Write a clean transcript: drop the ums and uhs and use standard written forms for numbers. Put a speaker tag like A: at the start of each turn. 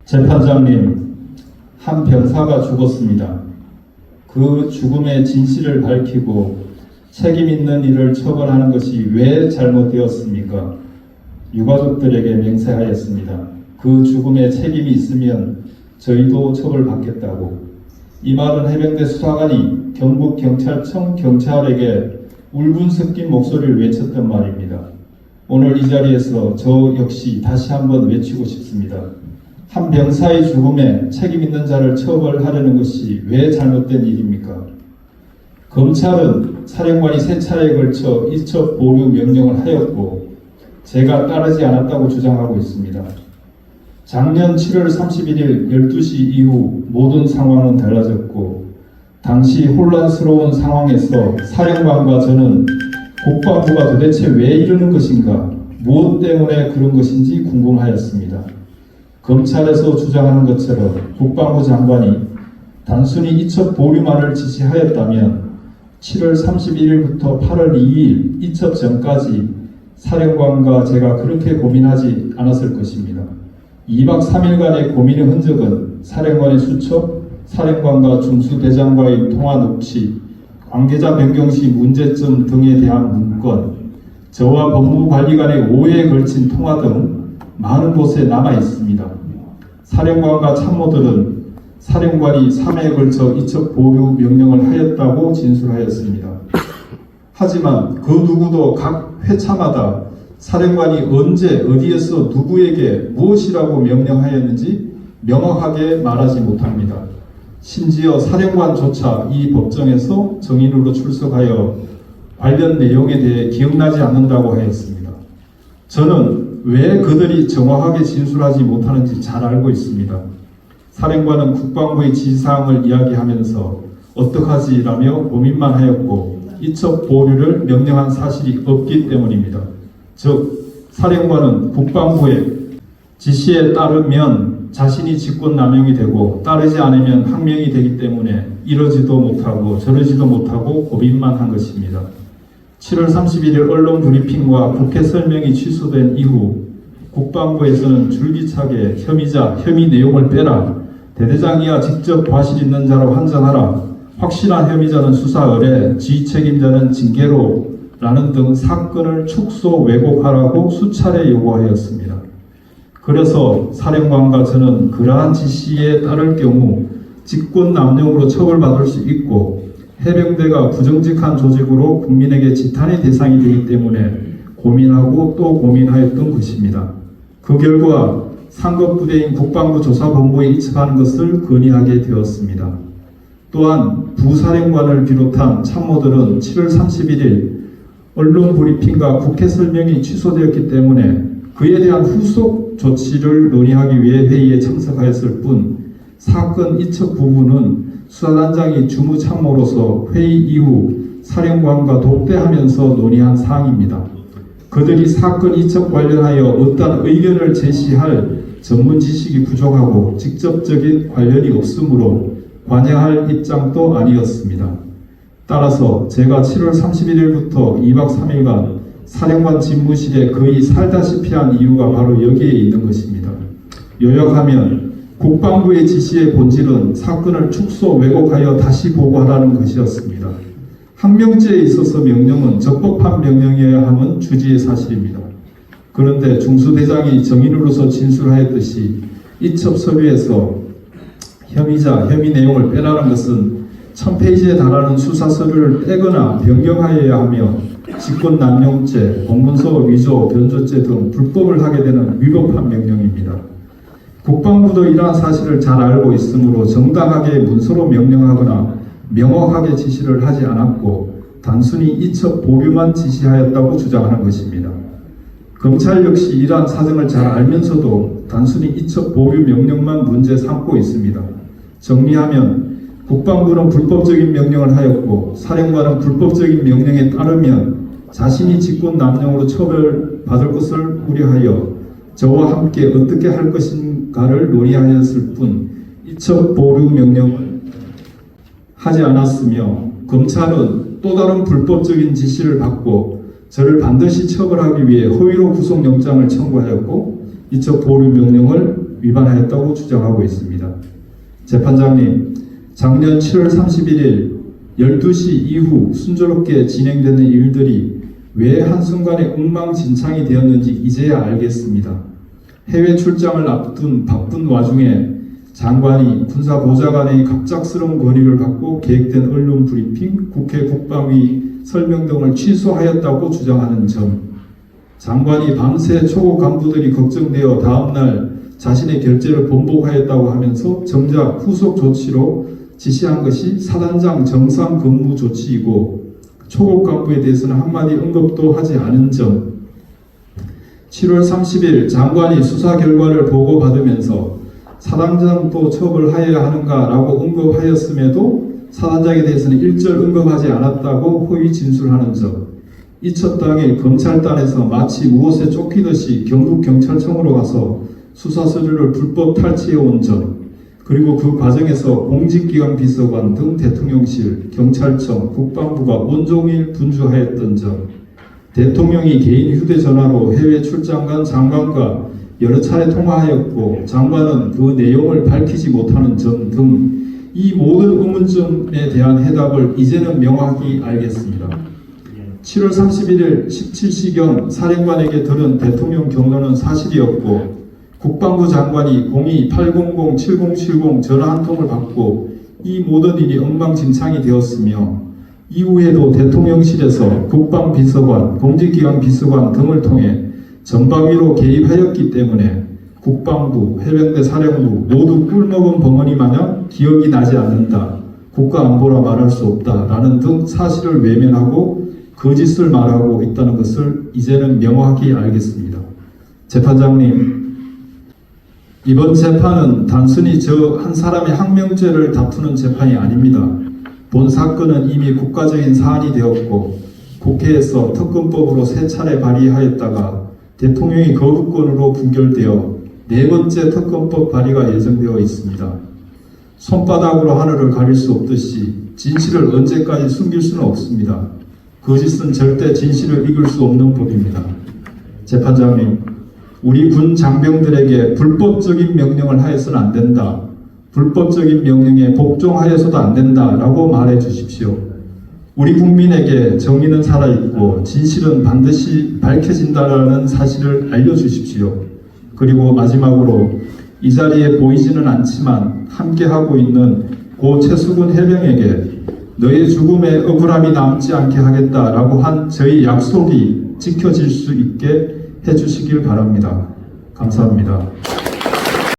A: 재판장님, 한 병사가 죽었습니다. 그 죽음의 진실을 밝히고 책임 있는 이를 처벌하는 것이 왜 잘못되었습니까? 유가족들에게 맹세하였습니다. 그 죽음에 책임이 있으면 저희도 처벌받겠다고. 이 말은 해병대 수사관이 경북경찰청 경찰에게 울분 섞인 목소리를 외쳤던 말입니다. 오늘 이 자리에서 저 역시 다시 한번 외치고 싶습니다. 한 병사의 죽음에 책임 있는 자를 처벌하려는 것이 왜 잘못된 일입니까? 검찰은 사령관이 세 차례에 걸쳐 이첩 보류 명령을 하였고 제가 따르지 않았다고 주장하고 있습니다. 작년 7월 31일 12시 이후 모든 상황은 달라졌고 당시 혼란스러운 상황에서 사령관과 저는 국방부가 도대체 왜 이러는 것인가, 무엇 때문에 그런 것인지 궁금하였습니다. 검찰에서 주장하는 것처럼 국방부 장관이 단순히 이첩 보류만을 지시하였다면 7월 31일부터 8월 2일 이첩 전까지 사령관과 제가 그렇게 고민하지 않았을 것입니다. 2박 3일간의 고민의 흔적은 사령관의 수첩, 사령관과 중수대장과의 통화 녹취, 관계자 변경 시 문제점 등에 대한 문건, 저와 법무관리관의 5회에 걸친 통화 등 많은 곳에 남아 있습니다. 사령관과 참모들은 사령관이 3회에 걸쳐 이첩 보류 명령을 하였다고 진술하였습니다. 하지만 그 누구도 각 회차마다 사령관이 언제 어디에서 누구에게 무엇이라고 명령하였는지 명확하게 말하지 못합니다. 심지어 사령관조차 이 법정에서 증인으로 출석하여 관련 내용에 대해 기억나지 않는다고 하였습니다. 저는 왜 그들이 정확하게 진술하지 못하는지 잘 알고 있습니다. 사령관은 국방부의 지시사항을 이야기하면서 어떡하지라며 고민만 하였고 이첩 보류를 명령한 사실이 없기 때문입니다. 즉, 사령관은 국방부의 지시에 따르면 자신이 직권남용이 되고 따르지 않으면 항명이 되기 때문에 이러지도 못하고 저러지도 못하고 고민만 한 것입니다. 7월 31일 언론 브리핑과 국회 설명이 취소된 이후 국방부에서는 줄기차게 혐의 내용을 빼라, 대대장이야 직접 과실 있는 자로 한정하라, 확실한 혐의자는 수사 의뢰, 지휘 책임자는 징계로 라는 등 사건을 축소 왜곡하라고 수차례 요구하였습니다. 그래서 사령관과 저는 그러한 지시에 따를 경우 직권남용으로 처벌받을 수 있고 해병대가 부정직한 조직으로 국민에게 지탄의 대상이 되기 때문에 고민하고 또 고민하였던 것입니다. 그 결과 상급부대인 국방부 조사본부에 이첩하는 것을 건의하게 되었습니다. 또한 부사령관을 비롯한 참모들은 7월 31일 언론 브리핑과 국회 설명이 취소되었기 때문에 그에 대한 후속 조치를 논의하기 위해 회의에 참석하였을 뿐 사건 이첩 부분은 수사단장이 주무참모로서 회의 이후 사령관과 독대하면서 논의한 사항입니다. 그들이 사건 이첩 관련하여 어떤 의견을 제시할 전문 지식이 부족하고 직접적인 관련이 없으므로 관여할 입장도 아니었습니다. 따라서 제가 7월 31일부터 2박 3일간 사령관 집무실에 거의 살다시피 한 이유가 바로 여기에 있는 것입니다. 요약하면 국방부의 지시의 본질은 사건을 축소 왜곡하여 다시 보고하라는 것이었습니다. 항명죄에 있어서 명령은 적법한 명령이어야 함은 주지의 사실입니다. 그런데 중수대장이 정인으로서 진술하였듯이 이첩 서류에서 혐의 내용을 빼라는 것은 1000페이지에 달하는 수사서류를 떼거나 변경하여야 하며 직권남용죄, 공문서 위조, 변조죄 등 불법을 하게 되는 위법한 명령입니다. 국방부도 이러한 사실을 잘 알고 있으므로 정당하게 문서로 명령하거나 명확하게 지시를 하지 않았고 단순히 이첩 보류만 지시하였다고 주장하는 것입니다. 검찰 역시 이러한 사정을 잘 알면서도 단순히 이첩 보류 명령만 문제 삼고 있습니다. 정리하면 국방부는 불법적인 명령을 하였고 사령관은 불법적인 명령에 따르면 자신이 직권남용으로 처벌받을 것을 우려하여 저와 함께 어떻게 할 것인가를 논의하였을 뿐 이첩 보류 명령을 하지 않았으며 검찰은 또 다른 불법적인 지시를 받고 저를 반드시 처벌하기 위해 허위로 구속영장을 청구하였고 이첩 보류 명령을 위반하였다고 주장하고 있습니다. 재판장님, 작년 7월 31일 12시 이후 순조롭게 진행되는 일들이 왜 한순간에 엉망진창이 되었는지 이제야 알겠습니다. 해외 출장을 앞둔 바쁜 와중에 장관이 군사보좌관의 갑작스러운 건의를 받고 계획된 언론 브리핑, 국회 국방위 설명 등을 취소하였다고 주장하는 점, 장관이 밤새 초고 간부들이 걱정되어 다음날 자신의 결재를 번복하였다고 하면서 정작 후속 조치로 지시한 것이 사단장 정상 근무 조치이고 초급 간부에 대해서는 한마디 언급도 하지 않은 점, 7월 30일 장관이 수사 결과를 보고받으면서 사단장도 처벌하여야 하는가라고 언급하였음에도 사단장에 대해서는 일절 언급하지 않았다고 허위 진술하는 점, 이첫 당일 검찰단에서 마치 무엇에 쫓기듯이 경북경찰청으로 가서 수사 서류를 불법 탈취해온 점, 그리고 그 과정에서 공직기관 비서관 등 대통령실, 경찰청, 국방부가 온종일 분주하였던 점, 대통령이 개인 휴대전화로 해외 출장 간 장관과 여러 차례 통화하였고 장관은 그 내용을 밝히지 못하는 점 등 이 모든 의문점에 대한 해답을 이제는 명확히 알겠습니다. 7월 31일 17시경 사령관에게 들은 대통령 경로는 사실이었고 국방부 장관이 02-800-7070 전화 한 통을 받고 이 모든 일이 엉망진창이 되었으며 이후에도 대통령실에서 국방비서관, 공직기관 비서관 등을 통해 전방위로 개입하였기 때문에 국방부, 해병대 사령부 모두 꿀먹은 벙어리 마냥 기억이 나지 않는다, 국가안보라 말할 수 없다라는 등 사실을 외면하고 거짓을 말하고 있다는 것을 이제는 명확히 알겠습니다. 재판장님, 이번 재판은 단순히 저 한 사람의 항명죄를 다투는 재판이 아닙니다. 본 사건은 이미 국가적인 사안이 되었고 국회에서 특검법으로 3차례 발의하였다가 대통령이 거부권으로 부결되어 4번째 특검법 발의가 예정되어 있습니다. 손바닥으로 하늘을 가릴 수 없듯이 진실을 언제까지 숨길 수는 없습니다. 거짓은 절대 진실을 이길 수 없는 법입니다. 재판장님, 우리 군 장병들에게 불법적인 명령을 하여서는 안 된다, 불법적인 명령에 복종하여서도 안 된다라고 말해 주십시오. 우리 국민에게 정의는 살아있고 진실은 반드시 밝혀진다라는 사실을 알려주십시오. 그리고 마지막으로 이 자리에 보이지는 않지만 함께하고 있는 고 최수근 해병에게 너의 죽음에 억울함이 남지 않게 하겠다라고 한 저희 약속이 지켜질 수 있게 해주시길 바랍니다. 감사합니다.